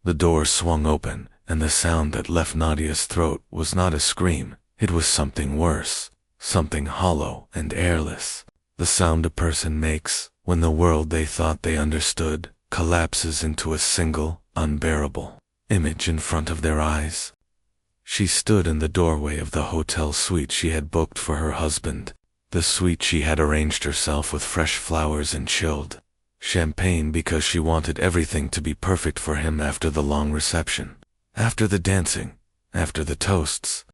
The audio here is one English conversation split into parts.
The door swung open, and the sound that left Nadia's throat was not a scream, it was something worse, something hollow and airless. The sound a person makes when the world they thought they understood collapses into a single, unbearable image in front of their eyes. She stood in the doorway of the hotel suite she had booked for her husband, the suite she had arranged herself with fresh flowers and chilled champagne because she wanted everything to be perfect for him after the long reception, after the dancing, after the toasts.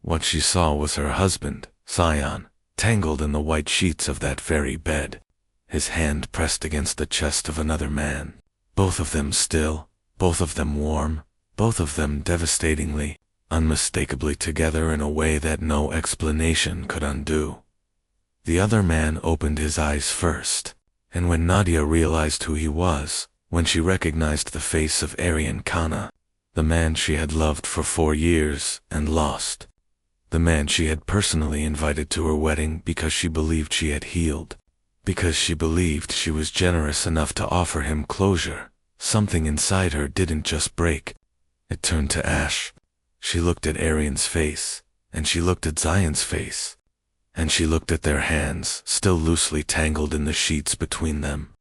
What she saw was her husband, Zion, tangled in the white sheets of that very bed, his hand pressed against the chest of another man, both of them still, both of them warm, both of them devastatingly, unmistakably together in a way that no explanation could undo. The other man opened his eyes first, and when Nadia realized who he was, when she recognized the face of Aryan Khanna, the man she had loved for 4 years and lost, the man she had personally invited to her wedding because she believed she had healed, because she believed she was generous enough to offer him closure, something inside her didn't just break, it turned to ash. She looked at Aryan's face, and she looked at Zion's face, and she looked at their hands, still loosely tangled in the sheets between them.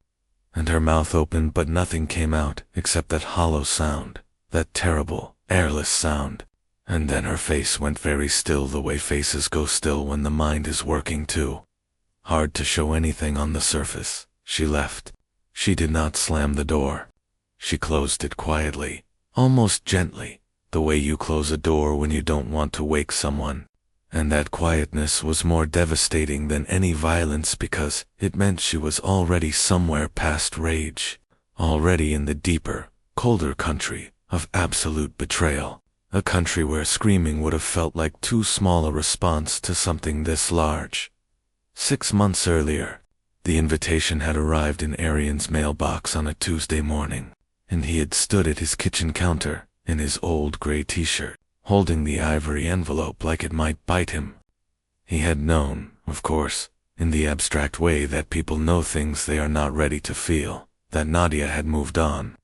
And her mouth opened, but nothing came out except that hollow sound, that terrible, airless sound. And then her face went very still, the way faces go still when the mind is working too hard to show anything on the surface. She left. She did not slam the door. She closed it quietly, almost gently, the way you close a door when you don't want to wake someone. And that quietness was more devastating than any violence because it meant she was already somewhere past rage, already in the deeper, colder country of absolute betrayal, a country where screaming would have felt like too small a response to something this large. 6 months earlier, the invitation had arrived in Aryan's mailbox on a Tuesday morning, and he had stood at his kitchen counter in his old gray t-shirt, holding the ivory envelope like it might bite him. He had known, of course, in the abstract way that people know things they are not ready to feel, that Nadia had moved on,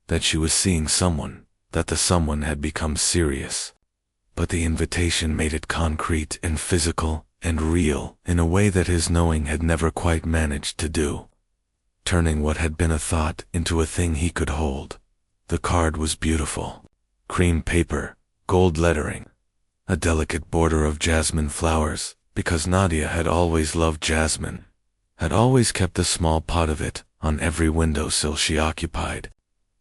that she was seeing someone, that the someone had become serious. But the invitation made it concrete and physical and real in a way that his knowing had never quite managed to do, turning what had been a thought into a thing he could hold. The card was beautiful. Cream paper, gold lettering, a delicate border of jasmine flowers, because Nadia had always loved jasmine, had always kept a small pot of it on every windowsill she occupied.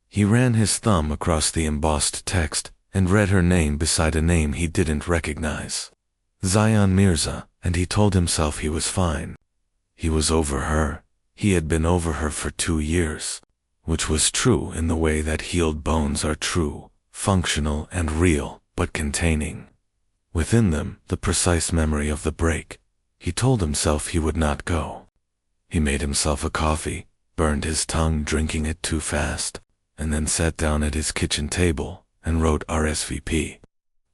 He ran his thumb across the embossed text and read her name beside a name he didn't recognize. Zion Mirza, and he told himself he was fine. He was over her. He had been over her for 2 years, which was true in the way that healed bones are true, functional and real, but containing within them the precise memory of the break. He told himself he would not go. He made himself a coffee, burned his tongue drinking it too fast, and then sat down at his kitchen table and wrote RSVP,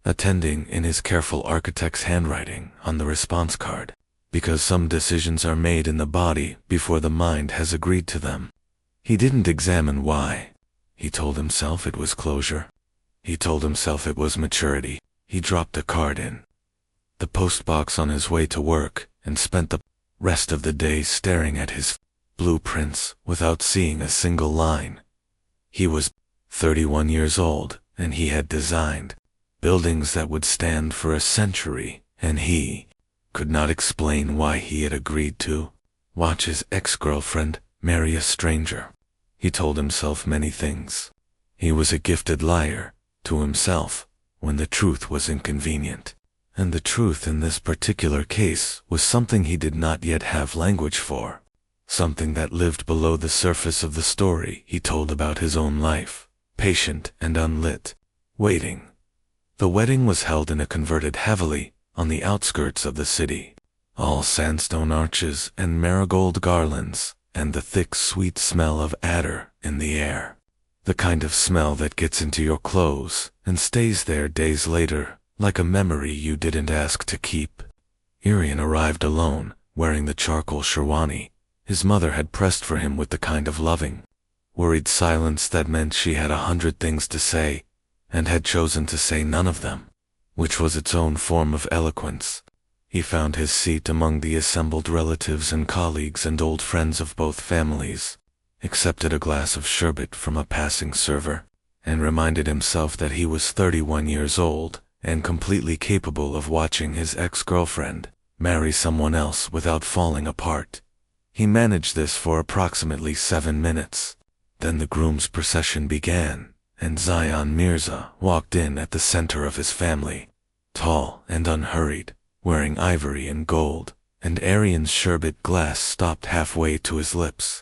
attending in his careful architect's handwriting on the response card, because some decisions are made in the body before the mind has agreed to them. He didn't examine why. He told himself it was closure. He told himself it was maturity. He dropped the card in the postbox on his way to work and spent the rest of the day staring at his blueprints without seeing a single line. He was 31 years old, and he had designed buildings that would stand for a century, and he could not explain why he had agreed to watch his ex-girlfriend marry a stranger. He told himself many things. He was a gifted liar to himself when the truth was inconvenient, and the truth in this particular case was something he did not yet have language for, something that lived below the surface of the story he told about his own life, patient and unlit, waiting. The wedding was held in a converted heavily on the outskirts of the city, all sandstone arches and marigold garlands, and the thick sweet smell of attar in the air. The kind of smell that gets into your clothes and stays there days later, like a memory you didn't ask to keep. Aryan arrived alone, wearing the charcoal sherwani his mother had pressed for him with the kind of loving, worried silence that meant she had 100 things to say, and had chosen to say none of them, which was its own form of eloquence. He found his seat among the assembled relatives and colleagues and old friends of both families, accepted a glass of sherbet from a passing server, and reminded himself that he was 31 years old and completely capable of watching his ex-girlfriend marry someone else without falling apart. He managed this for approximately 7 minutes. Then the groom's procession began, and Zion Mirza walked in at the center of his family, tall and unhurried, wearing ivory and gold, and Aryan's sherbet glass stopped halfway to his lips.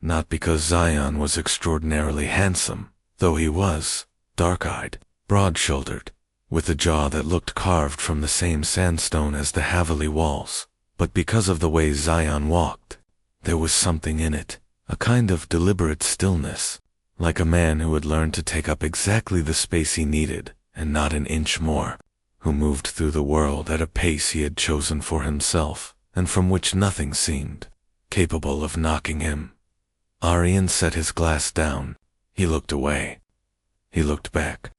Not because Zion was extraordinarily handsome, though he was, dark-eyed, broad-shouldered, with a jaw that looked carved from the same sandstone as the Haveli walls, but because of the way Zion walked. There was something in it, a kind of deliberate stillness, like a man who had learned to take up exactly the space he needed, and not an inch more, who moved through the world at a pace he had chosen for himself, and from which nothing seemed capable of knocking him. Aryan set his glass down. He looked away. He looked back.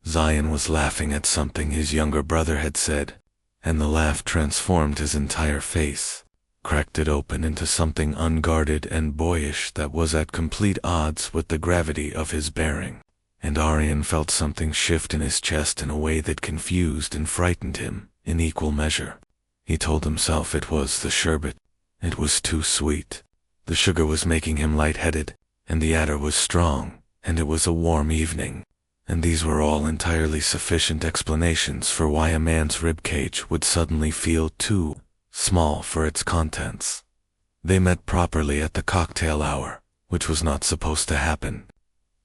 Zion was laughing at something his younger brother had said, and the laugh transformed his entire face, cracked it open into something unguarded and boyish that was at complete odds with the gravity of his bearing, and Aryan felt something shift in his chest in a way that confused and frightened him in equal measure. He told himself it was the sherbet. It was too sweet. The sugar was making him lightheaded, and the adder was strong, and it was a warm evening, and these were all entirely sufficient explanations for why a man's ribcage would suddenly feel too small for its contents. They met properly at the cocktail hour, which was not supposed to happen.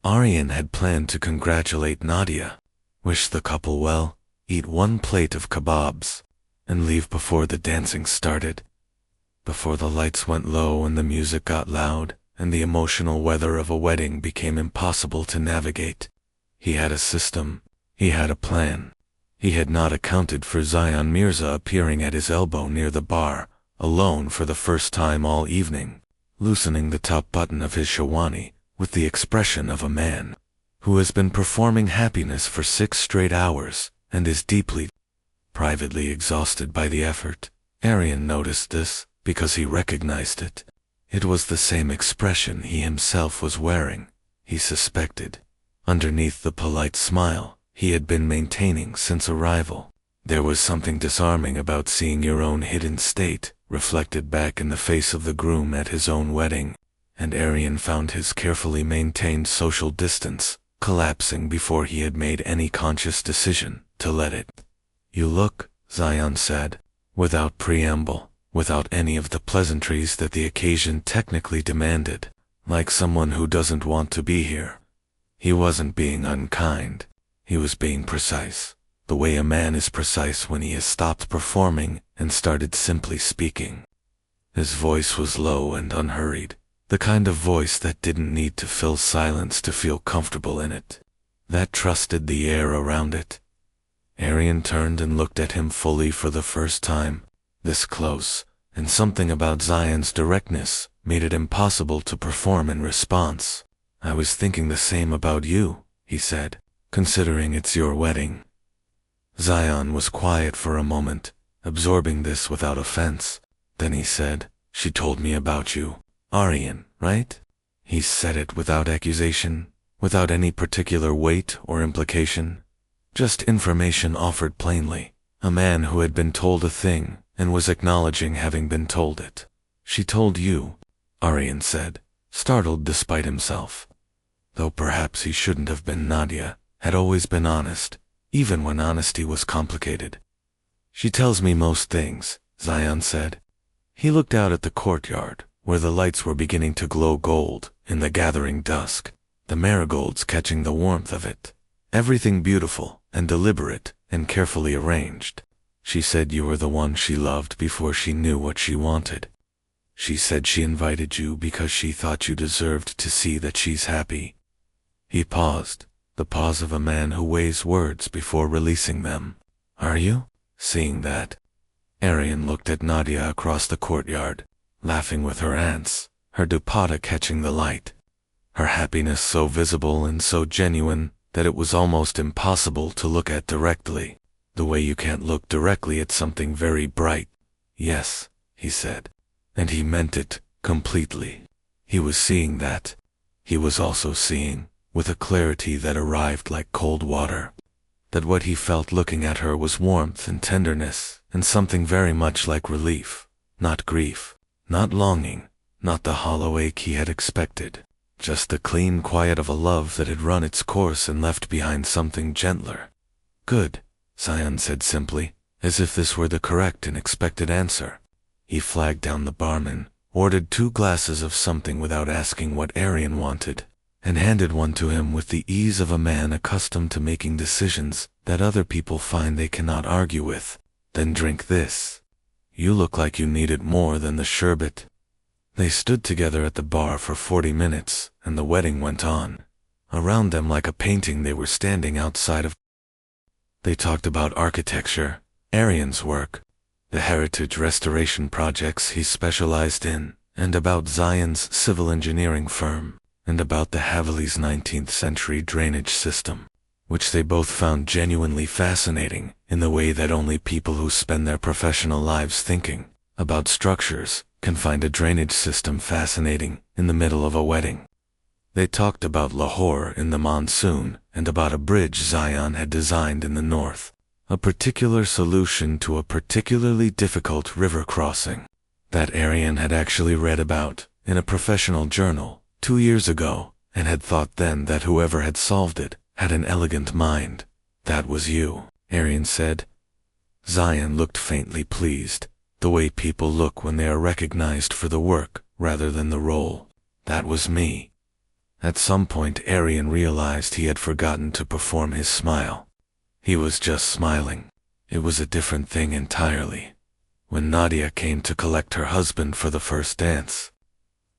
Aryan had planned to congratulate Nadia, wish the couple well, eat 1 plate of kebabs, and leave before the dancing started. Before the lights went low and the music got loud, and the emotional weather of a wedding became impossible to navigate. He had a system. He had a plan. He had not accounted for Zion Mirza appearing at his elbow near the bar, alone for the first time all evening, loosening the top button of his shawani with the expression of a man who has been performing happiness for 6 straight hours and is deeply, privately exhausted by the effort. Aryan noticed this because he recognized it. It was the same expression he himself was wearing, he suspected, underneath the polite smile he had been maintaining since arrival. There was something disarming about seeing your own hidden state reflected back in the face of the groom at his own wedding, and Aryan found his carefully maintained social distance collapsing before he had made any conscious decision to let it. "You look," Zion said, without preamble, without any of the pleasantries that the occasion technically demanded, "like someone who doesn't want to be here." He wasn't being unkind. He was being precise, the way a man is precise when he has stopped performing and started simply speaking. His voice was low and unhurried, the kind of voice that didn't need to fill silence to feel comfortable in it, that trusted the air around it. Aryan turned and looked at him fully for the first time, this close, and something about Zion's directness made it impossible to perform in response. "I was thinking the same about you," he said, "considering it's your wedding." Zion was quiet for a moment, absorbing this without offense. Then he said, "She told me about you. Aryan, right?" He said it without accusation, without any particular weight or implication. Just information offered plainly. A man who had been told a thing and was acknowledging having been told it. "She told you," Aryan said, startled despite himself. Though perhaps he shouldn't have been. Nadia had always been honest, even when honesty was complicated. "She tells me most things," Zion said. He looked out at the courtyard, where the lights were beginning to glow gold in the gathering dusk, the marigolds catching the warmth of it. Everything beautiful and deliberate and carefully arranged. "She said you were the one she loved before she knew what she wanted. She said she invited you because she thought you deserved to see that she's happy." He paused, the pause of a man who weighs words before releasing them. "Are you seeing that?" Aryan looked at Nadia across the courtyard, laughing with her aunts, her dupatta catching the light. her happiness so visible and so genuine that it was almost impossible to look at directly, the way you can't look directly at something very bright. "Yes," he said. And he meant it, completely. He was seeing that. He was also seeing, with a clarity that arrived like cold water, that what he felt looking at her was warmth and tenderness, and something very much like relief, not grief, not longing, not the hollow ache he had expected, just the clean quiet of a love that had run its course and left behind something gentler. "Good," Zion said simply, as if this were the correct and expected answer. He flagged down the barman, ordered 2 glasses of something without asking what Arian wanted, and handed one to him with the ease of a man accustomed to making decisions that other people find they cannot argue with. "Then drink this. You look like you need it more than the sherbet." They stood together at the bar for 40 minutes, and the wedding went on. Around them like a painting they were standing outside of. They talked about architecture, Arian's work, the heritage restoration projects he specialized in, and about Zion's civil engineering firm, and about the Haveli's 19th century drainage system, which they both found genuinely fascinating in the way that only people who spend their professional lives thinking about structures can find a drainage system fascinating in the middle of a wedding. They talked about Lahore in the monsoon and about a bridge Zion had designed in the north, a particular solution to a particularly difficult river crossing that Arian had actually read about in a professional journal 2 years ago, and had thought then that whoever had solved it had an elegant mind. "That was you," Arian said. Zion looked faintly pleased, the way people look when they are recognized for the work rather than the role. "That was me." At some point Arian realized he had forgotten to perform his smile. He was just smiling. It was a different thing entirely. When Nadia came to collect her husband for the first dance,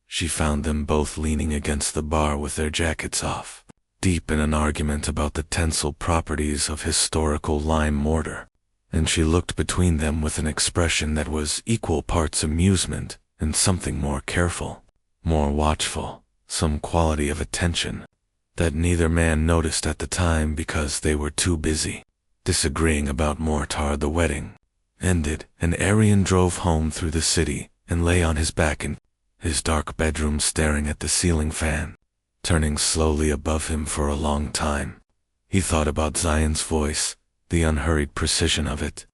she found them both leaning against the bar with their jackets off, deep in an argument about the tensile properties of historical lime mortar, and she looked between them with an expression that was equal parts amusement and something more careful, more watchful, some quality of attention that neither man noticed at the time because they were too busy disagreeing about mortar. The wedding ended, and Arian drove home through the city and lay on his back in his dark bedroom staring at the ceiling fan, turning slowly above him for a long time. He thought about Zion's voice, the unhurried precision of it.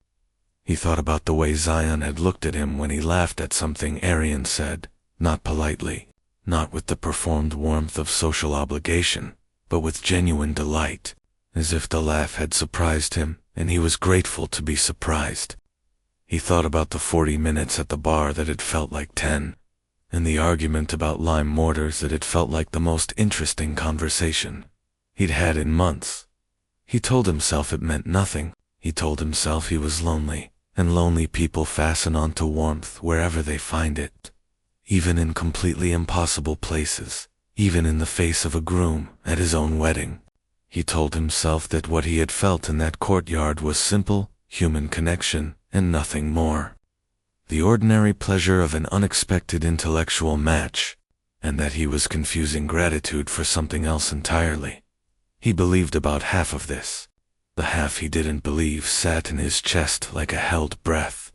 He thought about the way Zion had looked at him when he laughed at something Arian said, not politely, not with the performed warmth of social obligation, but with genuine delight, as if the laugh had surprised him and he was grateful to be surprised. He thought about the 40 minutes at the bar that had felt like 10, and the argument about lime mortars that had felt like the most interesting conversation he'd had in months. He told himself it meant nothing. He told himself he was lonely, and lonely people fasten onto warmth wherever they find it, even in completely impossible places, even in the face of a groom at his own wedding. He told himself that what he had felt in that courtyard was simple, human connection, and nothing more. The ordinary pleasure of an unexpected intellectual match, and that he was confusing gratitude for something else entirely. He believed about half of this. The half he didn't believe sat in his chest like a held breath.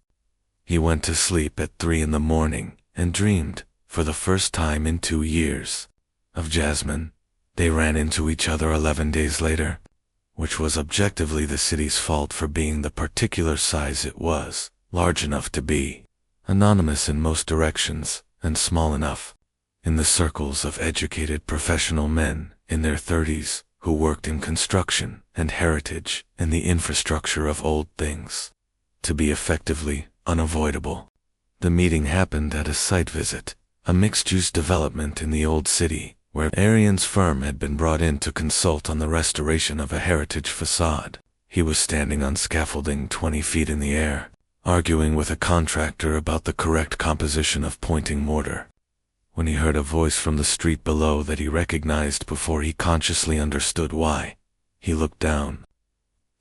He went to sleep at 3 in the morning and dreamed, for the first time in 2 years, of Jasmine. They ran into each other 11 days later, which was objectively the city's fault for being the particular size it was, large enough to be anonymous in most directions, and small enough in the circles of educated professional men in their 30s who worked in construction and heritage and the infrastructure of old things, to be effectively unavoidable. The meeting happened at a site visit, a mixed-use development in the old city, where Arian's firm had been brought in to consult on the restoration of a heritage facade. He was standing on scaffolding 20 feet in the air, arguing with a contractor about the correct composition of pointing mortar, when he heard a voice from the street below that he recognized before he consciously understood why. He looked down.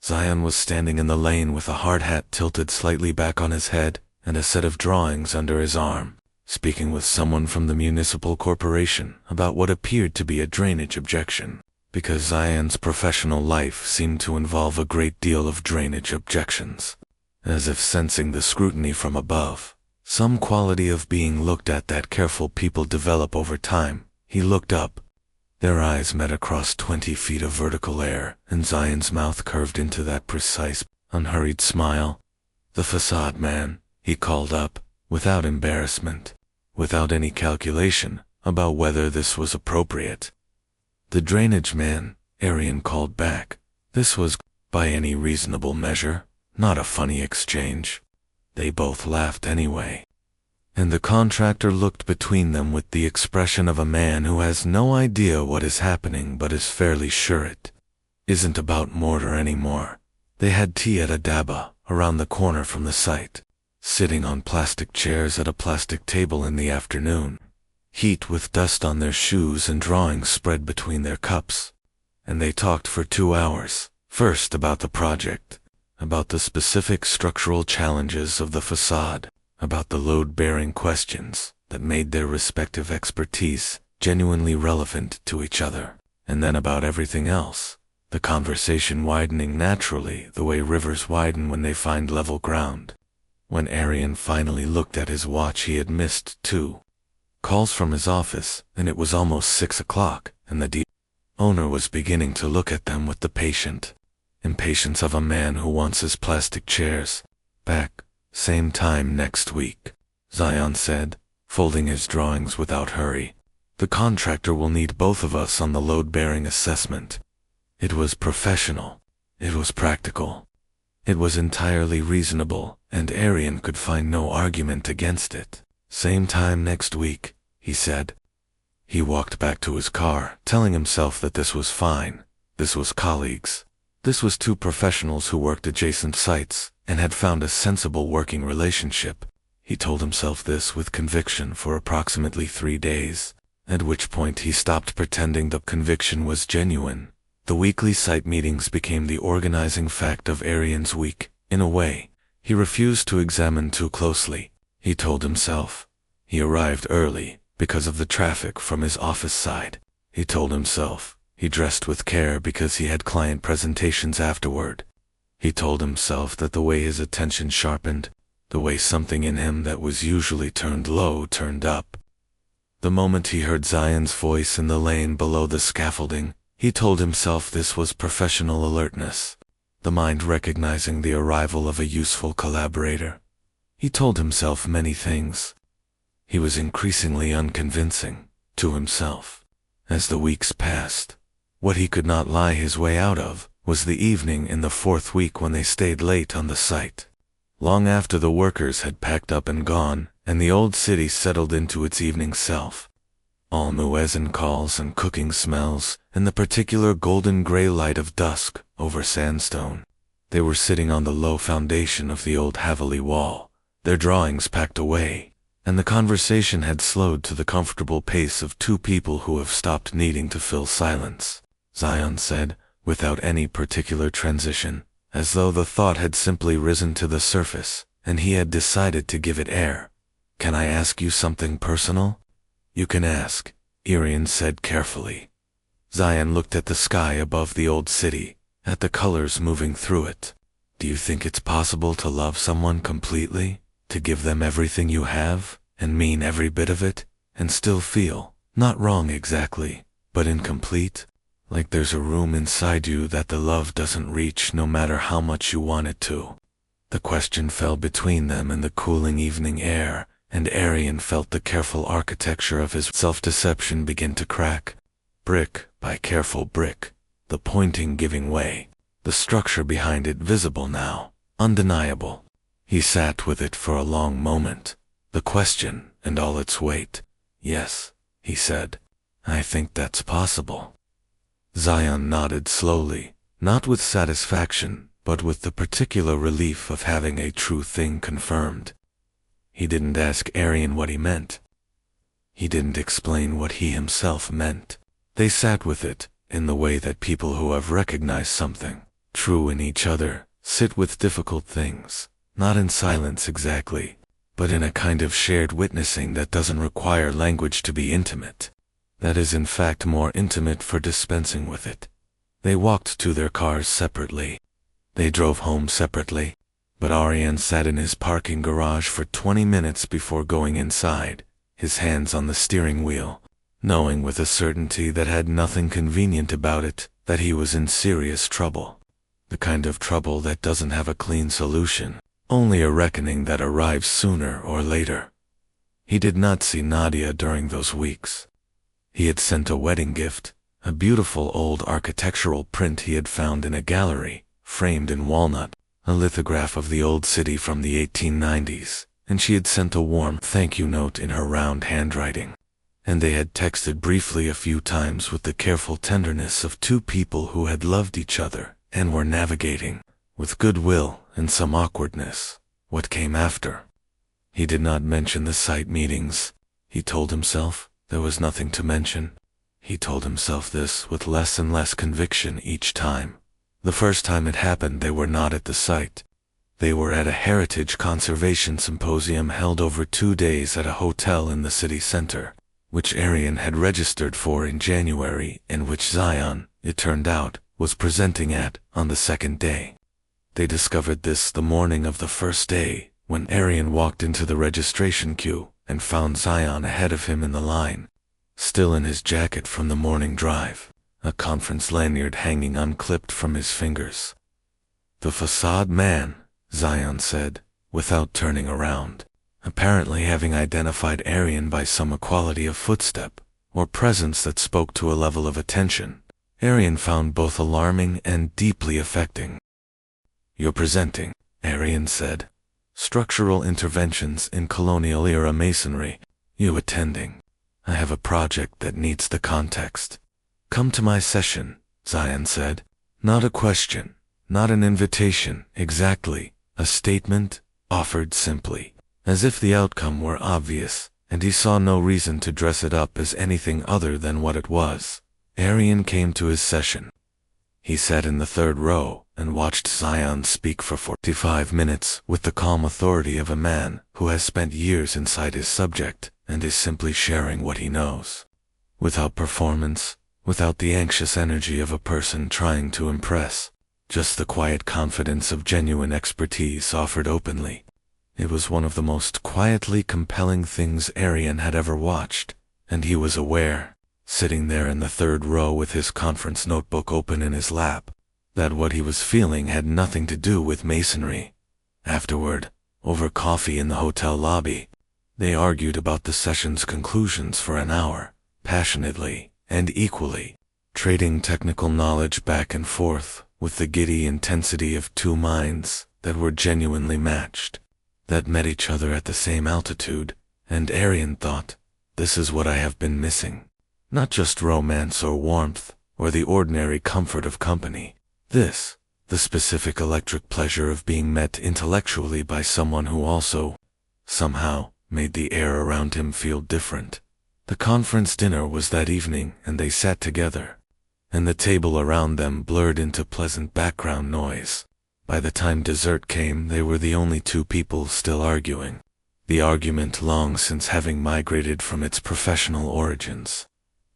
Zion was standing in the lane with a hard hat tilted slightly back on his head and a set of drawings under his arm, speaking with someone from the municipal corporation about what appeared to be a drainage objection, because Zion's professional life seemed to involve a great deal of drainage objections. As if sensing the scrutiny from above, some quality of being looked at that careful people develop over time, he looked up. Their eyes met across 20 feet of vertical air, and Zion's mouth curved into that precise, unhurried smile. "The facade man," he called up, without embarrassment, without any calculation about whether this was appropriate. "The drainage man," Arian called back. This was, by any reasonable measure, not a funny exchange. They both laughed anyway. And the contractor looked between them with the expression of a man who has no idea what is happening but is fairly sure it isn't about mortar anymore. They had tea at a dhaba around the corner from the site, sitting on plastic chairs at a plastic table in the afternoon, heat with dust on their shoes and drawings spread between their cups. And they talked for 2 hours, first about the project, about the specific structural challenges of the facade, about the load-bearing questions that made their respective expertise genuinely relevant to each other, and then about everything else, the conversation widening naturally the way rivers widen when they find level ground. When Arian finally looked at his watch, he had missed 2 calls from his office, and it was almost 6 o'clock, and the owner was beginning to look at them with the patient impatience of a man who wants his plastic chairs back. "Same time next week," Zion said, folding his drawings without hurry. "The contractor will need both of us on the load-bearing assessment." It was professional. It was practical. It was entirely reasonable, and Arian could find no argument against it. "Same time next week," he said. He walked back to his car, telling himself that this was fine. This was colleagues. This was 2 professionals who worked adjacent sites and had found a sensible working relationship. He told himself this with conviction for approximately 3 days, at which point he stopped pretending the conviction was genuine. The weekly site meetings became the organizing fact of Arian's week. In a way, he refused to examine too closely, he told himself. He arrived early because of the traffic from his office side. He told himself he dressed with care because he had client presentations afterward. He told himself that the way his attention sharpened, the way something in him that was usually turned low turned up. The moment he heard Zion's voice in the lane below the scaffolding, he told himself this was professional alertness, the mind recognizing the arrival of a useful collaborator. He told himself many things. He was increasingly unconvincing to himself as the weeks passed. What he could not lie his way out of was the evening in the 4th week when they stayed late on the site. Long after the workers had packed up and gone, and the old city settled into its evening self. All muezzin calls and cooking smells, and the particular golden-gray light of dusk over sandstone. They were sitting on the low foundation of the old Haveli wall, their drawings packed away, and the conversation had slowed to the comfortable pace of 2 people who have stopped needing to fill silence. Zion said, without any particular transition, as though the thought had simply risen to the surface, and he had decided to give it air. "Can I ask you something personal?" "You can ask," Arian said carefully. Zion looked at the sky above the old city, at the colors moving through it. "Do you think it's possible to love someone completely, to give them everything you have, and mean every bit of it, and still feel, not wrong exactly, but incomplete? Like there's a room inside you that the love doesn't reach no matter how much you want it to?" The question fell between them in the cooling evening air, and Arian felt the careful architecture of his self-deception begin to crack. Brick by careful brick, the pointing giving way, the structure behind it visible now, undeniable. He sat with it for a long moment, the question and all its weight. "Yes," he said, "I think that's possible." Zion nodded slowly, not with satisfaction, but with the particular relief of having a true thing confirmed. He didn't ask Arian what he meant. He didn't explain what he himself meant. They sat with it, in the way that people who have recognized something true in each other sit with difficult things, not in silence exactly, but in a kind of shared witnessing that doesn't require language to be intimate. That is in fact more intimate for dispensing with it. They walked to their cars separately. They drove home separately, but Arian sat in his parking garage for 20 minutes before going inside, his hands on the steering wheel, knowing with a certainty that had nothing convenient about it that he was in serious trouble. The kind of trouble that doesn't have a clean solution, only a reckoning that arrives sooner or later. He did not see Nadia during those weeks. He had sent a wedding gift, a beautiful old architectural print he had found in a gallery, framed in walnut, a lithograph of the old city from the 1890s, and she had sent a warm thank you note in her round handwriting. And they had texted briefly a few times with the careful tenderness of two people who had loved each other and were navigating, with goodwill and some awkwardness, what came after. He did not mention the site meetings. He told himself there was nothing to mention. He told himself this with less and less conviction each time. The first time it happened, they were not at the site. They were at a heritage conservation symposium held over 2 days at a hotel in the city center, which Arian had registered for in January and which Zion, it turned out, was presenting at on the second day. They discovered this the morning of the first day, when Arian walked into the registration queue and found Zion ahead of him in the line, still in his jacket from the morning drive, a conference lanyard hanging unclipped from his fingers. "The facade man," Zion said, without turning around, apparently having identified Arian by some equality of footstep or presence that spoke to a level of attention Arian found both alarming and deeply affecting. "You're presenting," Arian said. "Structural interventions in colonial-era masonry. You attending. I have a project that needs the context. Come to my session," Zion said. Not a question, not an invitation, exactly, a statement, offered simply, as if the outcome were obvious, and he saw no reason to dress it up as anything other than what it was. Arian came to his session. He sat in the third row and watched Zion speak for 45 minutes with the calm authority of a man who has spent years inside his subject and is simply sharing what he knows. Without performance, without the anxious energy of a person trying to impress, just the quiet confidence of genuine expertise offered openly. It was one of the most quietly compelling things Arian had ever watched, and he was aware, sitting there in the third row with his conference notebook open in his lap, that what he was feeling had nothing to do with masonry. Afterward, over coffee in the hotel lobby, they argued about the session's conclusions for an hour, passionately and equally, trading technical knowledge back and forth with the giddy intensity of two minds that were genuinely matched, that met each other at the same altitude, and Arian thought, this is what I have been missing. Not just romance or warmth, or the ordinary comfort of company. This, the specific electric pleasure of being met intellectually by someone who also, somehow, made the air around him feel different. The conference dinner was that evening, and they sat together, and the table around them blurred into pleasant background noise. By the time dessert came, they were the only two people still arguing, the argument long since having migrated from its professional origins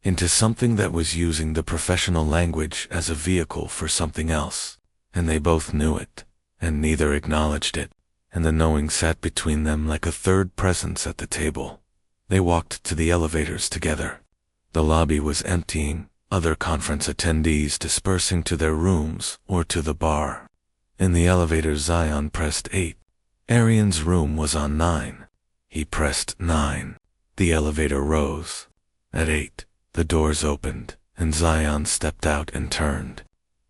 into something that was using the professional language as a vehicle for something else, and they both knew it, and neither acknowledged it, and the knowing sat between them like a third presence at the table. They walked to the elevators together. The lobby was emptying, other conference attendees dispersing to their rooms or to the bar. In the elevator, Zion pressed 8. Arian's room was on 9. He pressed 9. The elevator rose. At 8, the doors opened, and Zion stepped out and turned.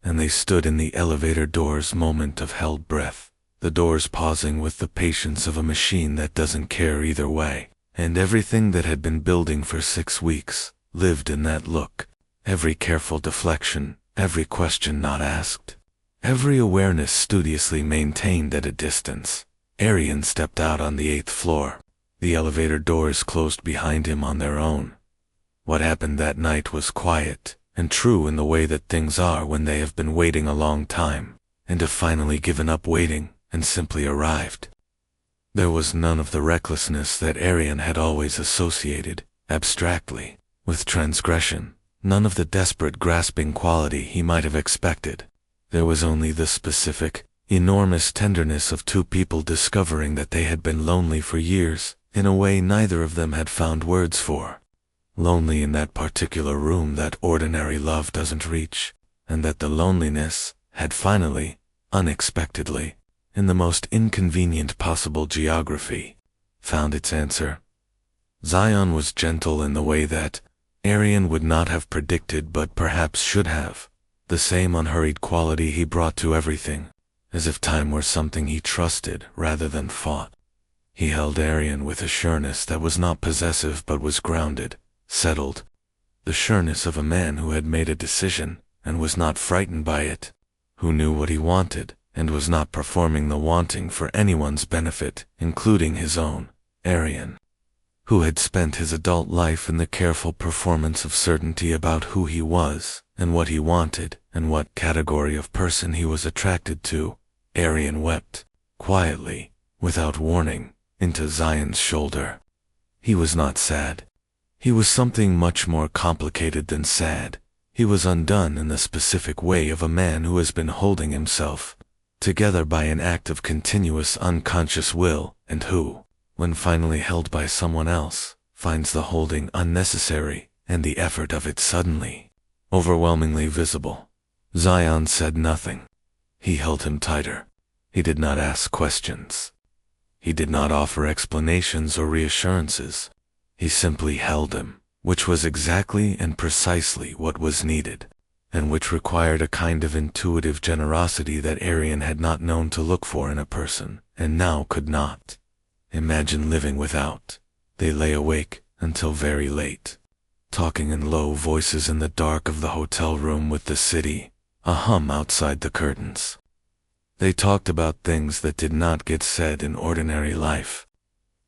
And they stood in the elevator door's moment of held breath, the doors pausing with the patience of a machine that doesn't care either way. And everything that had been building for 6 weeks lived in that look. Every careful deflection, every question not asked, every awareness studiously maintained at a distance. Arian stepped out on the 8th floor. The elevator doors closed behind him on their own. What happened that night was quiet and true in the way that things are when they have been waiting a long time, and have finally given up waiting and simply arrived. There was none of the recklessness that Arian had always associated, abstractly, with transgression, none of the desperate grasping quality he might have expected. There was only the specific, enormous tenderness of two people discovering that they had been lonely for years, in a way neither of them had found words for. Lonely in that particular room that ordinary love doesn't reach, and that the loneliness had finally, unexpectedly, in the most inconvenient possible geography, found its answer. Zion was gentle in the way that Arian would not have predicted but perhaps should have, the same unhurried quality he brought to everything, as if time were something he trusted rather than fought. He held Arian with a sureness that was not possessive but was grounded, settled, the sureness of a man who had made a decision and was not frightened by it, who knew what he wanted and was not performing the wanting for anyone's benefit, including his own. Arian, who had spent his adult life in the careful performance of certainty about who he was and what he wanted and what category of person he was attracted to. Arian wept, quietly, without warning, into Zion's shoulder. He was not sad. He was something much more complicated than sad. He was undone in the specific way of a man who has been holding himself together by an act of continuous unconscious will, and who, when finally held by someone else, finds the holding unnecessary and the effort of it suddenly, overwhelmingly visible. Zion said nothing. He held him tighter. He did not ask questions. He did not offer explanations or reassurances. He simply held him, which was exactly and precisely what was needed, and which required a kind of intuitive generosity that Arian had not known to look for in a person, and now could not imagine living without. They lay awake until very late, talking in low voices in the dark of the hotel room with the city, a hum outside the curtains. They talked about things that did not get said in ordinary life.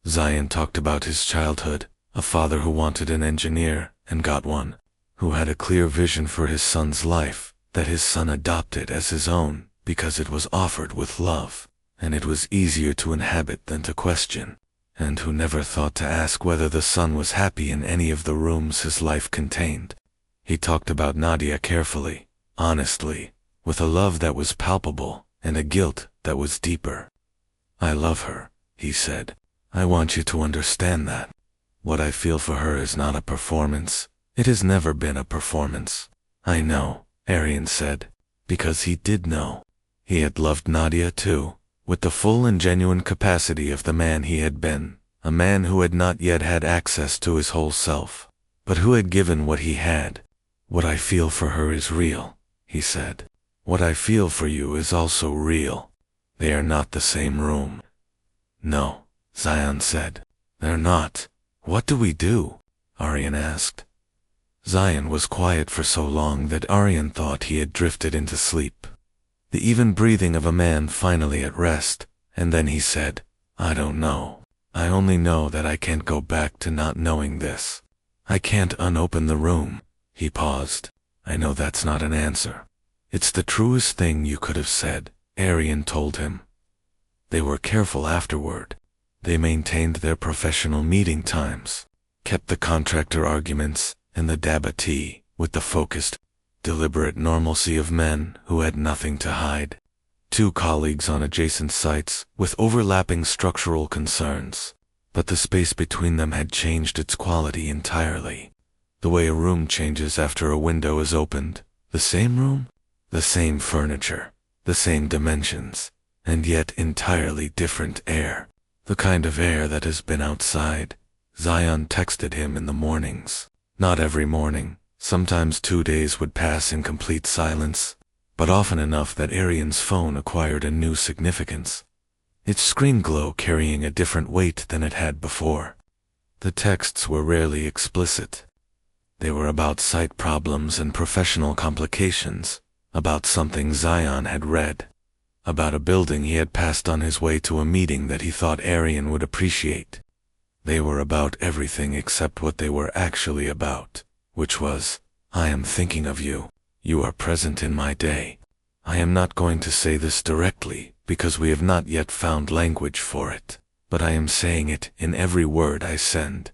Zion talked about his childhood, a father who wanted an engineer and got one, who had a clear vision for his son's life that his son adopted as his own because it was offered with love, and it was easier to inhabit than to question, and who never thought to ask whether the son was happy in any of the rooms his life contained. He talked about Nadia carefully, honestly, with a love that was palpable and a guilt that was deeper. "I love her," he said. "I want you to understand that. What I feel for her is not a performance. It has never been a performance." "I know," Arian said, because he did know. He had loved Nadia too, with the full and genuine capacity of the man he had been, a man who had not yet had access to his whole self, but who had given what he had. "What I feel for her is real," he said. "What I feel for you is also real. They are not the same room." "No," Zion said. "They're not." "What do we do?" Arian asked. Zion was quiet for so long that Arian thought he had drifted into sleep, the even breathing of a man finally at rest, and then he said, "I don't know. I only know that I can't go back to not knowing this. I can't unopen the room." He paused. "I know that's not an answer." "It's the truest thing you could have said," Arian told him. They were careful afterward. They maintained their professional meeting times, kept the contractor arguments and the dab of tea with the focused, deliberate normalcy of men who had nothing to hide. Two colleagues on adjacent sites with overlapping structural concerns, but the space between them had changed its quality entirely. The way a room changes after a window is opened. The same room, the same furniture, the same dimensions, and yet entirely different air. The kind of air that has been outside. Zion texted him in the mornings. Not every morning. Sometimes 2 days would pass in complete silence, but often enough that Arian's phone acquired a new significance, its screen glow carrying a different weight than it had before. The texts were rarely explicit. They were about site problems and professional complications, about something Zion had read, about a building he had passed on his way to a meeting that he thought Arian would appreciate. They were about everything except what they were actually about, which was, "I am thinking of you. You are present in my day. I am not going to say this directly because we have not yet found language for it, but I am saying it in every word I send.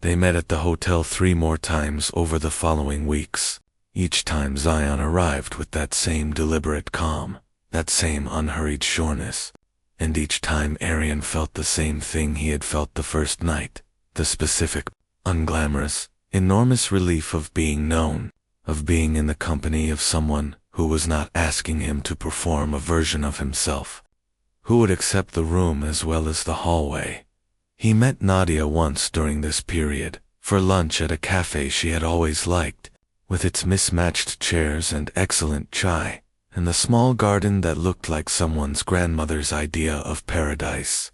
They met at the hotel 3 more times over the following weeks. Each time Zion arrived with that same deliberate calm, that same unhurried sureness. And each time Arian felt the same thing he had felt the first night, the specific, unglamorous, enormous relief of being known, of being in the company of someone who was not asking him to perform a version of himself, who would accept the room as well as the hallway. He met Nadia once during this period, for lunch at a cafe she had always liked, with its mismatched chairs and excellent chai, and the small garden that looked like someone's grandmother's idea of paradise.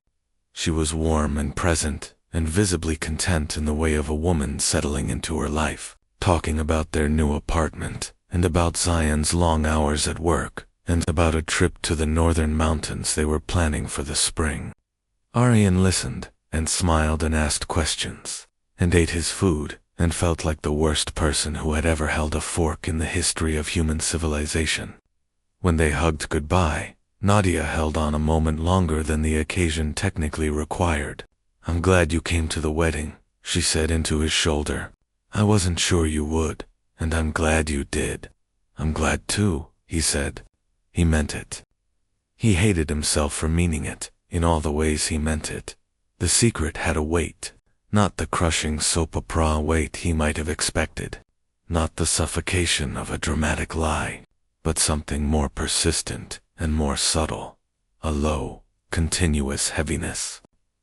She was warm and present, and visibly content in the way of a woman settling into her life, talking about their new apartment, and about Zion's long hours at work, and about a trip to the northern mountains they were planning for the spring. Arian listened, and smiled and asked questions, and ate his food, and felt like the worst person who had ever held a fork in the history of human civilization. When they hugged goodbye, Nadia held on a moment longer than the occasion technically required. "I'm glad you came to the wedding," she said into his shoulder. "I wasn't sure you would, and I'm glad you did." "I'm glad too," he said. He meant it. He hated himself for meaning it, in all the ways he meant it. The secret had a weight, not the crushing soap opera weight he might have expected, not the suffocation of a dramatic lie, but something more persistent and more subtle, a low, continuous heaviness,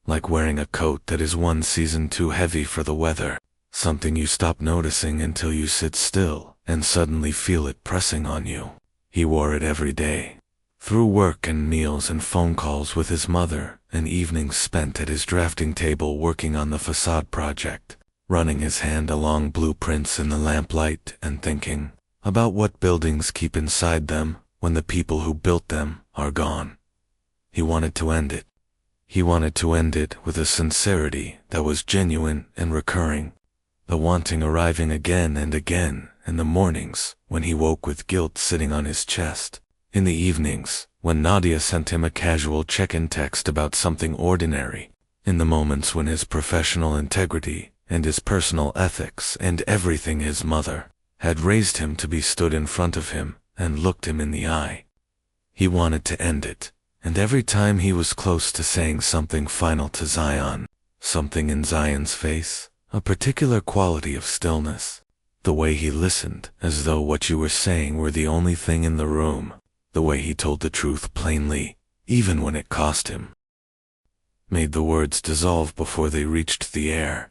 like wearing a coat that is one season too heavy for the weather, something you stop noticing until you sit still and suddenly feel it pressing on you. He wore it every day, through work and meals and phone calls with his mother, and evenings spent at his drafting table working on the facade project, running his hand along blueprints in the lamplight and thinking about what buildings keep inside them when the people who built them are gone. He wanted to end it. He wanted to end it with a sincerity that was genuine and recurring, the wanting arriving again and again in the mornings when he woke with guilt sitting on his chest, in the evenings when Nadia sent him a casual check-in text about something ordinary, in the moments when his professional integrity and his personal ethics and everything his mother had raised him to be stood in front of him and looked him in the eye. He wanted to end it, and every time he was close to saying something final to Zion, something in Zion's face, a particular quality of stillness, the way he listened as though what you were saying were the only thing in the room, the way he told the truth plainly, even when it cost him, made the words dissolve before they reached the air.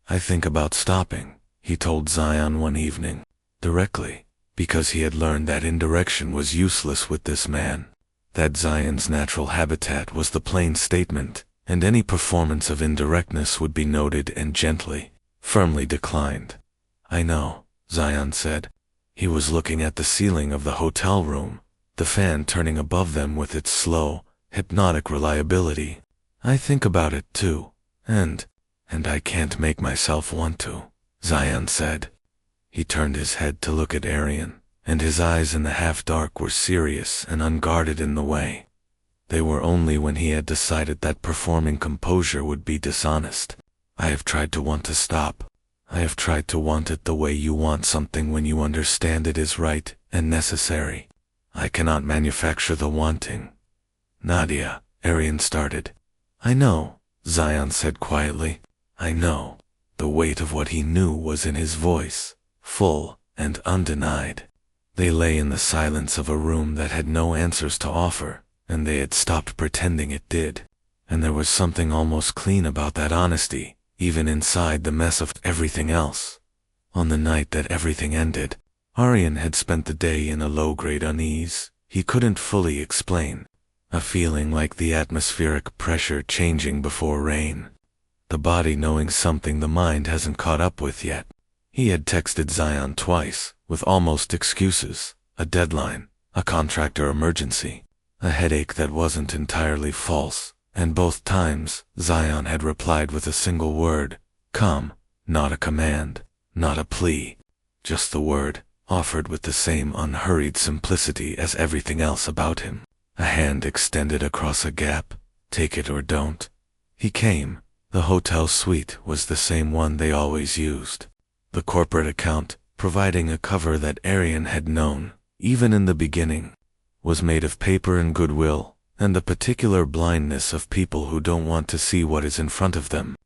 "I think about stopping," he told Zion one evening, directly, because he had learned that indirection was useless with this man, that Zion's natural habitat was the plain statement, and any performance of indirectness would be noted and gently, firmly declined. "I know," Zion said. He was looking at the ceiling of the hotel room, the fan turning above them with its slow, hypnotic reliability. "I think about it too, and I can't make myself want to," Zion said. He turned his head to look at Arian, and his eyes in the half-dark were serious and unguarded in the way. They were only when he had decided that performing composure would be dishonest. "I have tried to want to stop. I have tried to want it the way you want something when you understand it is right and necessary. I cannot manufacture the wanting." "Nadia," Arian started. "I know," Zion said quietly. "I know." The weight of what he knew was in his voice, full and undenied. They lay in the silence of a room that had no answers to offer, and they had stopped pretending it did. And there was something almost clean about that honesty, even inside the mess of everything else. On the night that everything ended, Arian had spent the day in a low-grade unease he couldn't fully explain, a feeling like the atmospheric pressure changing before rain, the body knowing something the mind hasn't caught up with yet. He had texted Zion twice, with almost excuses, a deadline, a contractor emergency, a headache that wasn't entirely false, and both times Zion had replied with a single word, "Come," not a command, not a plea, just the word, offered with the same unhurried simplicity as everything else about him. A hand extended across a gap, take it or don't. He came. The hotel suite was the same one they always used. The corporate account, providing a cover that Arian had known, even in the beginning, was made of paper and goodwill, and the particular blindness of people who don't want to see what is in front of them.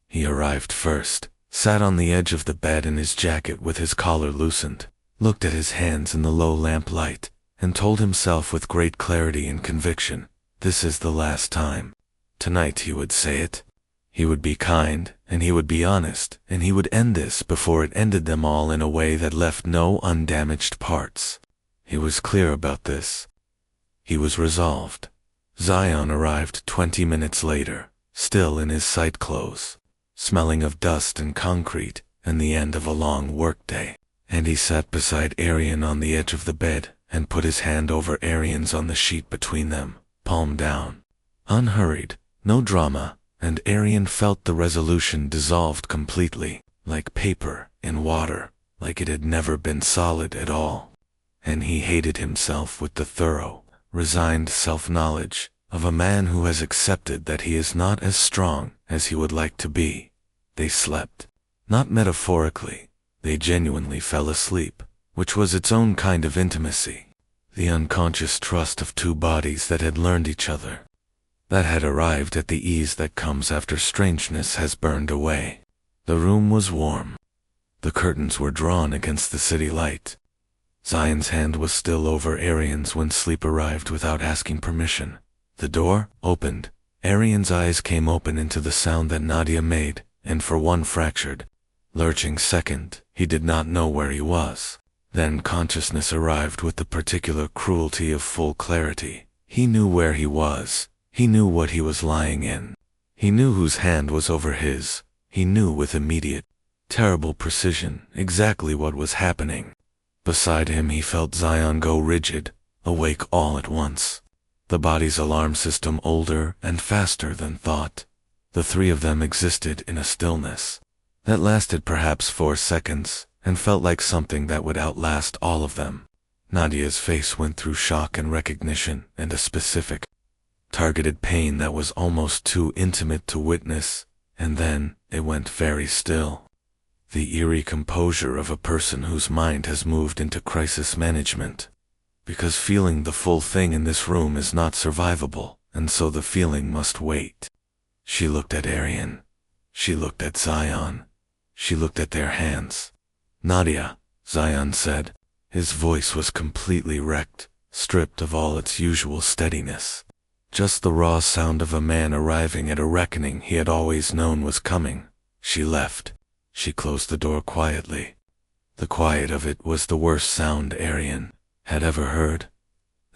He arrived first, sat on the edge of the bed in his jacket with his collar loosened, looked at his hands in the low lamplight, and told himself with great clarity and conviction, this is the last time. Tonight he would say it. He would be kind, and he would be honest, and he would end this before it ended them all in a way that left no undamaged parts. He was clear about this. He was resolved. Zion arrived 20 minutes later, still in his sight clothes, smelling of dust and concrete and the end of a long workday, and he sat beside Arian on the edge of the bed and put his hand over Arian's on the sheet between them, palm down. Unhurried, no drama, and Arian felt the resolution dissolved completely, like paper in water, like it had never been solid at all. And he hated himself with the thorough, resigned self-knowledge of a man who has accepted that he is not as strong as he would like to be. They slept. Not metaphorically, they genuinely fell asleep, which was its own kind of intimacy. The unconscious trust of two bodies that had learned each other, that had arrived at the ease that comes after strangeness has burned away. The room was warm. The curtains were drawn against the city light. Zion's hand was still over Arian's when sleep arrived without asking permission. The door opened. Arian's eyes came open into the sound that Nadia made, and for one fractured, lurching second, he did not know where he was. Then consciousness arrived with the particular cruelty of full clarity. He knew where he was. He knew what he was lying in. He knew whose hand was over his. He knew with immediate, terrible precision exactly what was happening. Beside him he felt Zion go rigid, awake all at once. The body's alarm system older and faster than thought. The three of them existed in a stillness that lasted perhaps 4 seconds and felt like something that would outlast all of them. Nadia's face went through shock and recognition and a specific, targeted pain that was almost too intimate to witness, and then it went very still. The eerie composure of a person whose mind has moved into crisis management. Because feeling the full thing in this room is not survivable, and so the feeling must wait. She looked at Arian. She looked at Zion. She looked at their hands. Nadia, Zion said. His voice was completely wrecked, stripped of all its usual steadiness. Just the raw sound of a man arriving at a reckoning he had always known was coming. She left. She closed the door quietly. The quiet of it was the worst sound Arian had ever heard.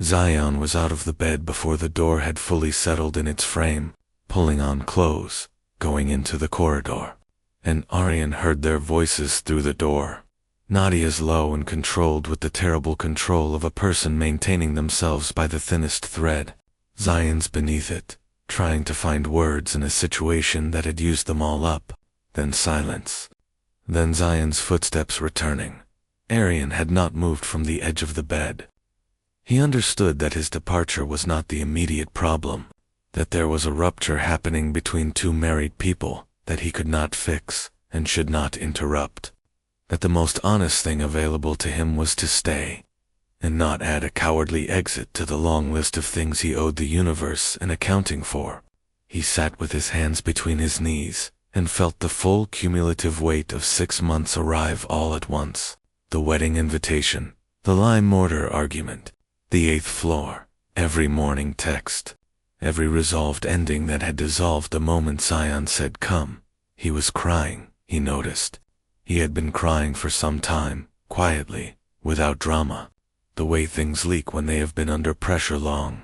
Zion was out of the bed before the door had fully settled in its frame, pulling on clothes, going into the corridor. And Arian heard their voices through the door. Nadia's low and controlled with the terrible control of a person maintaining themselves by the thinnest thread. Zion's beneath it, trying to find words in a situation that had used them all up. Then silence. Then Zion's footsteps returning. Arian had not moved from the edge of the bed. He understood that his departure was not the immediate problem, that there was a rupture happening between two married people that he could not fix and should not interrupt, that the most honest thing available to him was to stay, and not add a cowardly exit to the long list of things he owed the universe an accounting for. He sat with his hands between his knees and felt the full cumulative weight of 6 months arrive all at once. The wedding invitation, the lime mortar argument, the 8th floor, every morning text, every resolved ending that had dissolved the moment Zion said come. He was crying, he noticed. He had been crying for some time, quietly, without drama, the way things leak when they have been under pressure long.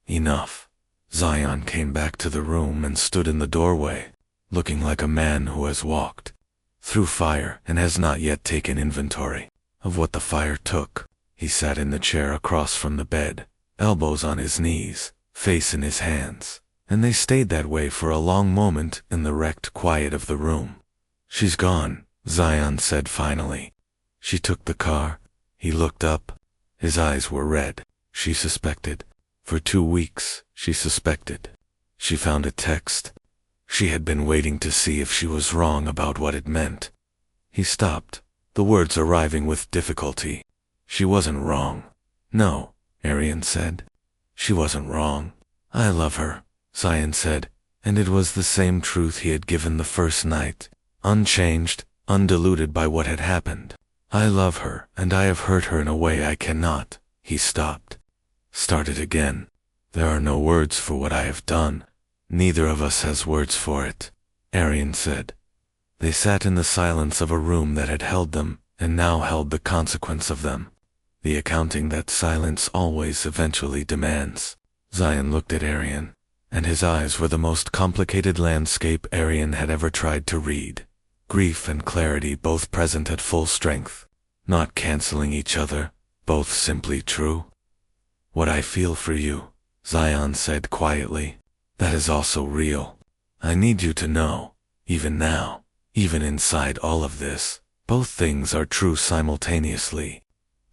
Enough. Zion came back to the room and stood in the doorway, looking like a man who has walked through fire and has not yet taken inventory of what the fire took. He sat in the chair across from the bed, elbows on his knees, face in his hands, and they stayed that way for a long moment in the wrecked quiet of the room. She's gone, Zion said finally. She took the car. He looked up. His eyes were red. She suspected. For 2 weeks, she suspected. She found a text. She had been waiting to see if she was wrong about what it meant. He stopped, the words arriving with difficulty. She wasn't wrong. No, Arian said. She wasn't wrong. I love her, Zion said, and it was the same truth he had given the first night, unchanged, undiluted by what had happened. I love her, and I have hurt her in a way I cannot. He stopped. Started again. There are no words for what I have done. Neither of us has words for it, Arian said. They sat in the silence of a room that had held them, and now held the consequence of them. The accounting that silence always eventually demands. Zion looked at Arian, and his eyes were the most complicated landscape Arian had ever tried to read. Grief and clarity both present at full strength, not canceling each other, both simply true. What I feel for you, Zion said quietly, that is also real. I need you to know, even now, even inside all of this, both things are true simultaneously.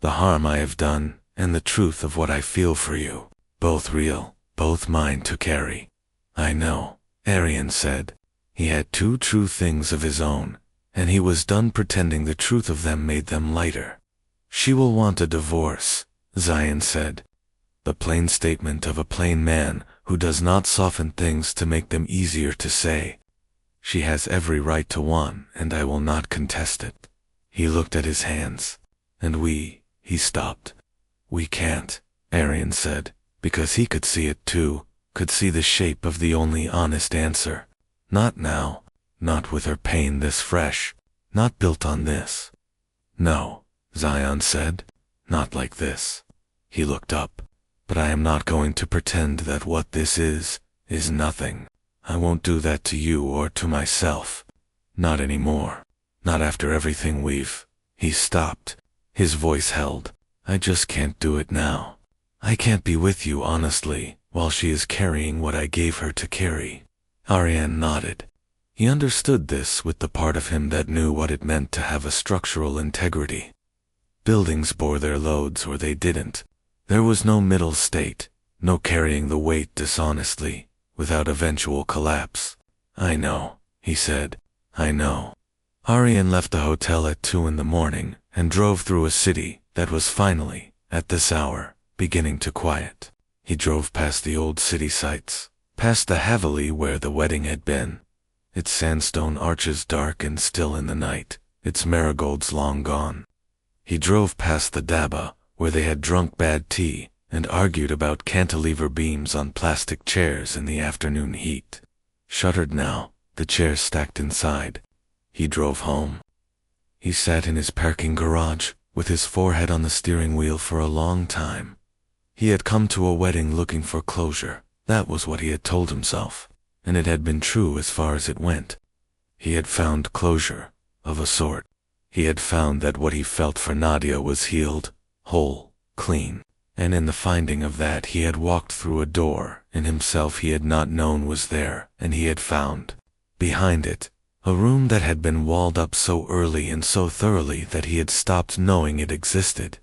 The harm I have done, and the truth of what I feel for you, both real, both mine to carry. I know, Arian said. He had two true things of his own, and he was done pretending the truth of them made them lighter. She will want a divorce, Zion said. The plain statement of a plain man who does not soften things to make them easier to say. She has every right to one, and I will not contest it. He looked at his hands. And he stopped. We can't, Arian said, because he could see it too, could see the shape of the only honest answer. Not now, not with her pain this fresh, not built on this. No, Zion said, not like this. He looked up. But I am not going to pretend that what this is nothing. I won't do that to you or to myself. Not anymore. Not after everything we've... He stopped. His voice held. I just can't do it now. I can't be with you honestly, while she is carrying what I gave her to carry. Arian nodded. He understood this with the part of him that knew what it meant to have a structural integrity. Buildings bore their loads or they didn't. There was no middle state, no carrying the weight dishonestly, without eventual collapse. I know, he said. I know. Arian left the hotel at 2 in the morning and drove through a city that was finally, at this hour, beginning to quiet. He drove past the old city sites, past the Haveli where the wedding had been, its sandstone arches dark and still in the night, its marigolds long gone. He drove past the Daba, where they had drunk bad tea and argued about cantilever beams on plastic chairs in the afternoon heat. Shuttered now, the chairs stacked inside. He drove home. He sat in his parking garage, with his forehead on the steering wheel for a long time. He had come to a wedding looking for closure. That was what he had told himself, and it had been true as far as it went. He had found closure, of a sort. He had found that what he felt for Nadia was healed, whole, clean, and in the finding of that he had walked through a door in himself he had not known was there, and he had found, behind it, a room that had been walled up so early and so thoroughly that he had stopped knowing it existed.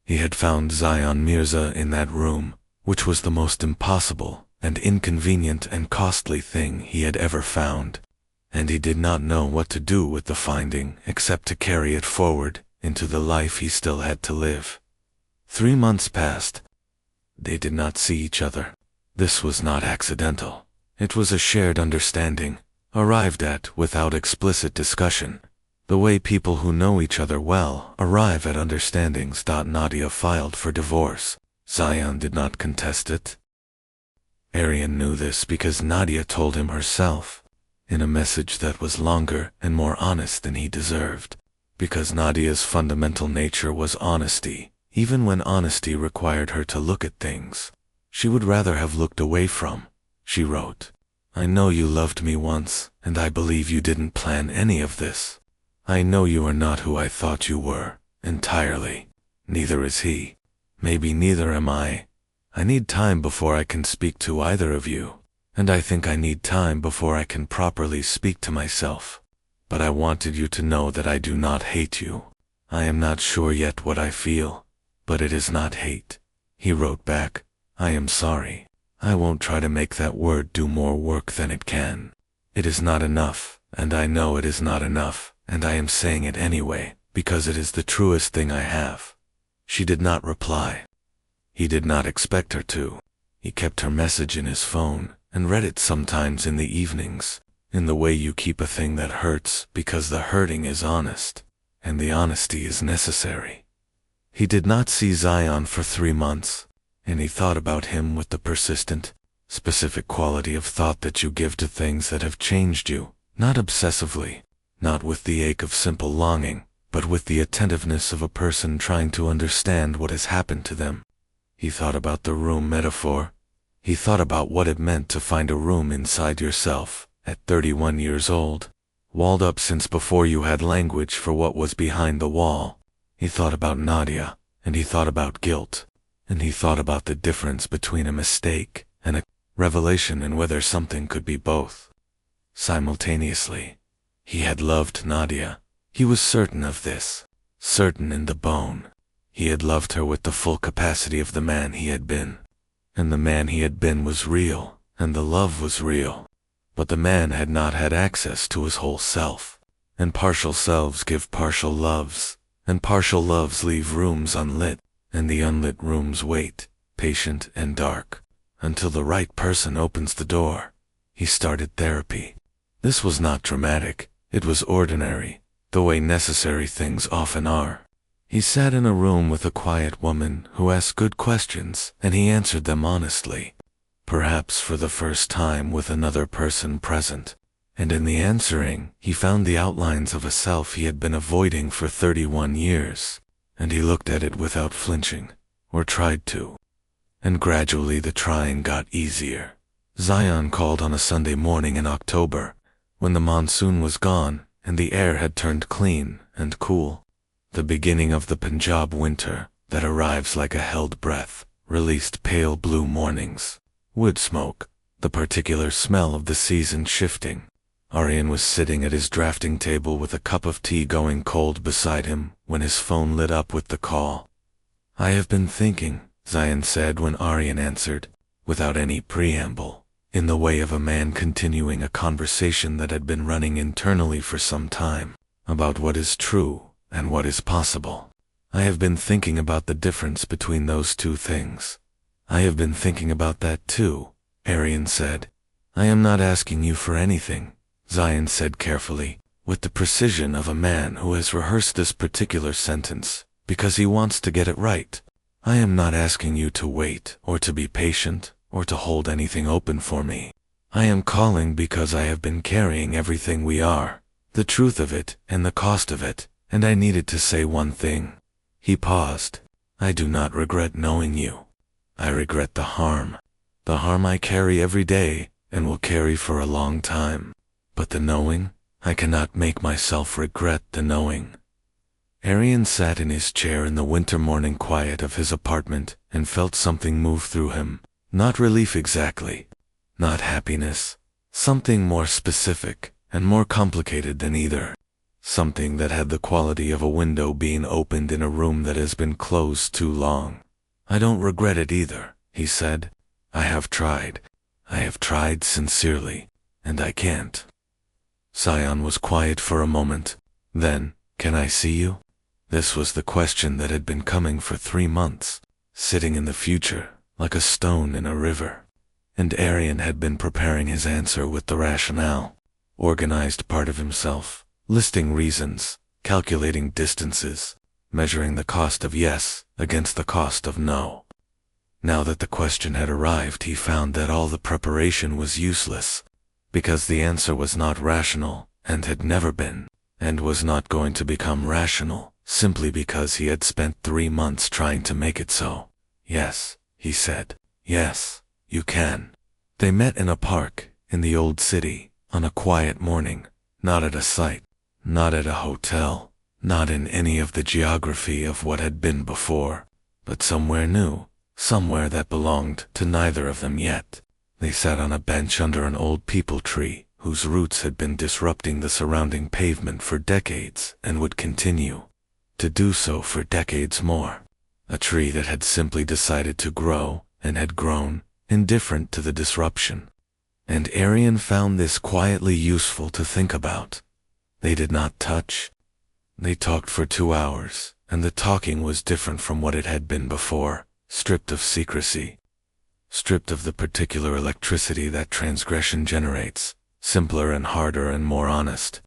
He had found Zion Mirza in that room, which was the most impossible and inconvenient and costly thing he had ever found, and he did not know what to do with the finding except to carry it forward into the life he still had to live. 3 months passed. They did not see each other. This was not accidental. It was a shared understanding, arrived at without explicit discussion, the way people who know each other well arrive at understandings. Nadia filed for divorce. Zion did not contest it. Arian knew this because Nadia told him herself, in a message that was longer and more honest than he deserved. Because Nadia's fundamental nature was honesty, even when honesty required her to look at things she would rather have looked away from. She wrote, I know you loved me once, and I believe you didn't plan any of this. I know you are not who I thought you were, entirely. Neither is he. Maybe neither am I. I need time before I can speak to either of you, and I think I need time before I can properly speak to myself. But I wanted you to know that I do not hate you. I am not sure yet what I feel, but it is not hate. He wrote back, I am sorry. I won't try to make that word do more work than it can. It is not enough, and I know it is not enough, and I am saying it anyway, because it is the truest thing I have." She did not reply. He did not expect her to. He kept her message in his phone, and read it sometimes in the evenings, in the way you keep a thing that hurts because the hurting is honest, and the honesty is necessary. He did not see Zion for 3 months, and he thought about him with the persistent, specific quality of thought that you give to things that have changed you, not obsessively, not with the ache of simple longing, but with the attentiveness of a person trying to understand what has happened to them. He thought about the room metaphor. He thought about what it meant to find a room inside yourself, at 31 years old, walled up since before you had language for what was behind the wall. He thought about Nadia, and he thought about guilt, and he thought about the difference between a mistake and a revelation and whether something could be both. Simultaneously, he had loved Nadia. He was certain of this, certain in the bone. He had loved her with the full capacity of the man he had been. And the man he had been was real, and the love was real. But the man had not had access to his whole self. And partial selves give partial loves, and partial loves leave rooms unlit, and the unlit rooms wait, patient and dark, until the right person opens the door. He started therapy. This was not dramatic, it was ordinary, the way necessary things often are. He sat in a room with a quiet woman who asked good questions, and he answered them honestly, perhaps for the first time with another person present. And in the answering, he found the outlines of a self he had been avoiding for 31 years, and he looked at it without flinching, or tried to. And gradually the trying got easier. Zion called on a Sunday morning in October, when the monsoon was gone and the air had turned clean and cool. The beginning of the Punjab winter, that arrives like a held breath, released pale blue mornings, wood smoke, the particular smell of the season shifting. Aryan was sitting at his drafting table with a cup of tea going cold beside him when his phone lit up with the call. "I have been thinking," Zion said when Aryan answered, without any preamble, in the way of a man continuing a conversation that had been running internally for some time, about what is true and what is possible. "I have been thinking about the difference between those two things." "I have been thinking about that too," Aryan said. "I am not asking you for anything," Zion said carefully, with the precision of a man who has rehearsed this particular sentence, because he wants to get it right. "I am not asking you to wait, or to be patient, or to hold anything open for me. I am calling because I have been carrying everything we are, the truth of it and the cost of it, and I needed to say one thing." He paused. "I do not regret knowing you. I regret the harm I carry every day and will carry for a long time. But the knowing, I cannot make myself regret the knowing." Aryan sat in his chair in the winter morning quiet of his apartment and felt something move through him. Not relief exactly, not happiness, something more specific and more complicated than either. Something that had the quality of a window being opened in a room that has been closed too long. "I don't regret it either," he said. "I have tried. I have tried sincerely, and I can't." Zion was quiet for a moment. Then, "Can I see you?" This was the question that had been coming for 3 months, sitting in the future, like a stone in a river. And Aryan had been preparing his answer with the rationale, organized part of himself, listing reasons, calculating distances, measuring the cost of yes against the cost of no. Now that the question had arrived, he found that all the preparation was useless, because the answer was not rational, and had never been, and was not going to become rational, simply because he had spent 3 months trying to make it so. "Yes," he said. "Yes, you can." They met in a park, in the old city, on a quiet morning, not at a site, not at a hotel, not in any of the geography of what had been before, but somewhere new, somewhere that belonged to neither of them yet. They sat on a bench under an old peepal tree, whose roots had been disrupting the surrounding pavement for decades and would continue to do so for decades more. A tree that had simply decided to grow, and had grown, indifferent to the disruption. and Arian found this quietly useful to think about. They did not touch. They talked for 2 hours, and the talking was different from what it had been before, stripped of secrecy, stripped of the particular electricity that transgression generates, simpler and harder and more honest.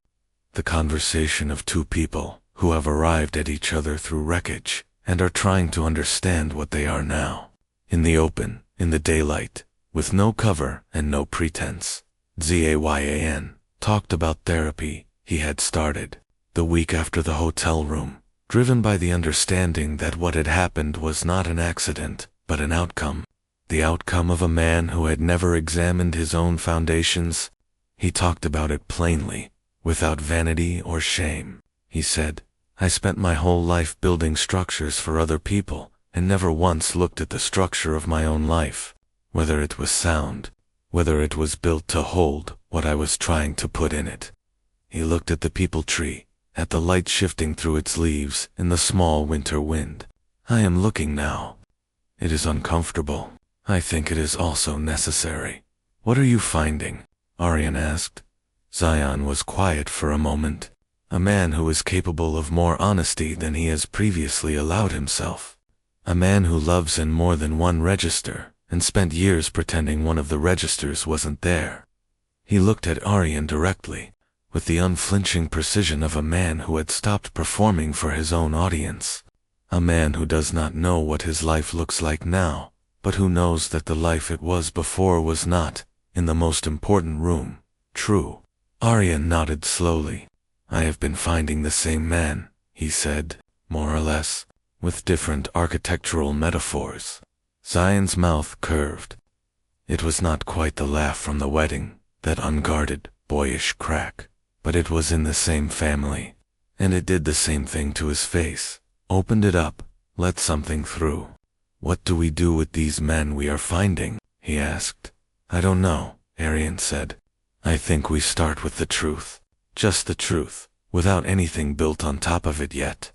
The conversation of 2 people who have arrived at each other through wreckage and are trying to understand what they are now. In the open, in the daylight, with no cover and no pretense, Zayan talked about therapy he had started the week after the hotel room, driven by the understanding that what had happened was not an accident, but an outcome. The outcome of a man who had never examined his own foundations. He talked about it plainly, without vanity or shame. He said, "I spent my whole life building structures for other people, and never once looked at the structure of my own life, whether it was sound, whether it was built to hold what I was trying to put in it." He looked at the peepal tree, at the light shifting through its leaves in the small winter wind. "I am looking now. It is uncomfortable. I think it is also necessary." "What are you finding?" Arian asked. Zion was quiet for a moment, a man who is capable of more honesty than he has previously allowed himself, a man who loves in more than one register and spent years pretending one of the registers wasn't there. He looked at Arian directly, with the unflinching precision of a man who had stopped performing for his own audience, a man who does not know what his life looks like now, but who knows that the life it was before was not, in the most important room, true. Arian nodded slowly. "I have been finding the same man," he said, more or less, with different architectural metaphors. Zion's mouth curved. It was not quite the laugh from the wedding, that unguarded, boyish crack, but it was in the same family, and it did the same thing to his face, opened it up, let something through. "What do we do with these men we are finding?" he asked. "I don't know," Arian said. "I think we start with the truth. Just the truth, without anything built on top of it yet."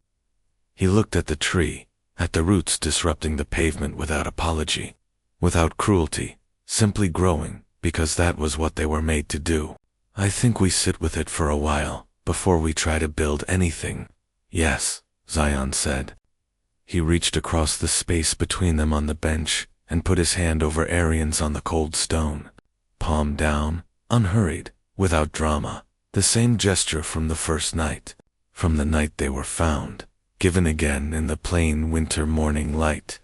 He looked at the tree, at the roots disrupting the pavement without apology, without cruelty, simply growing, because that was what they were made to do. "I think we sit with it for a while, before we try to build anything." "Yes," Zion said. He reached across the space between them on the bench and put his hand over Arian's on the cold stone. Palm down, unhurried, without drama, the same gesture from the first night, from the night they were found, given again in the plain winter morning light,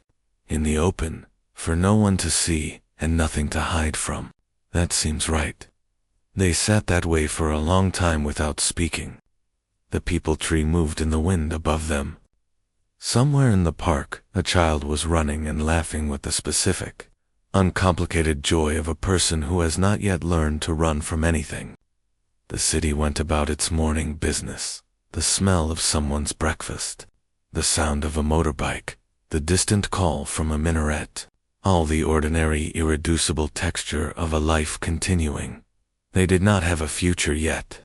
in the open, for no one to see and nothing to hide from. "That seems right." They sat that way for a long time without speaking. The peepal tree moved in the wind above them. Somewhere in the park, a child was running and laughing with the specific, uncomplicated joy of a person who has not yet learned to run from anything. The city went about its morning business, the smell of someone's breakfast, the sound of a motorbike, the distant call from a minaret, all the ordinary irreducible texture of a life continuing. They did not have a future yet.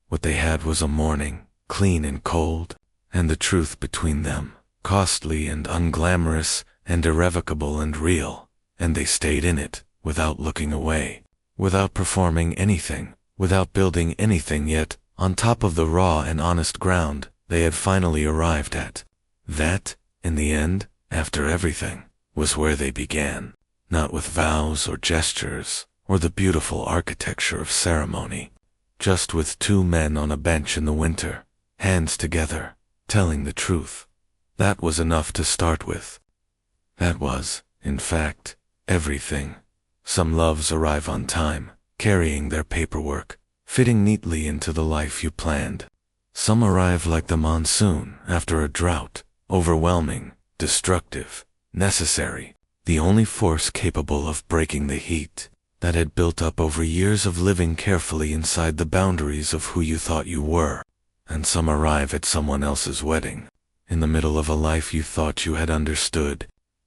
What they had was a morning, clean and cold, and the truth between them, costly and unglamorous and irrevocable and real, and they stayed in it, without looking away, without performing anything, without building anything yet, on top of the raw and honest ground they had finally arrived at. That, in the end, after everything, was where they began, not with vows or gestures, or the beautiful architecture of ceremony, just with 2 men on a bench in the winter, hands together, telling the truth. That was enough to start with. That was, in fact, everything. Some loves arrive on time, carrying their paperwork, fitting neatly into the life you planned. Some arrive like the monsoon after a drought, overwhelming, destructive, necessary, the only force capable of breaking the heat that had built up over years of living carefully inside the boundaries of who you thought you were. And some arrive at someone else's wedding, in the middle of a life you thought you had understood,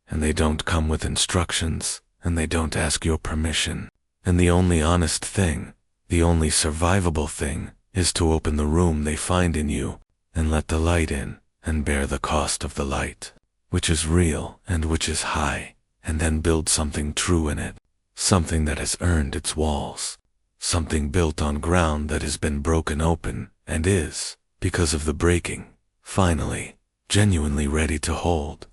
and they don't come with instructions, and they don't ask your permission, and the only honest thing, the only survivable thing, is to open the room they find in you, and let the light in, and bear the cost of the light, which is real and which is high, and then build something true in it. something that has earned its walls, something built on ground that has been broken open and is, because of the breaking, finally, genuinely ready to hold.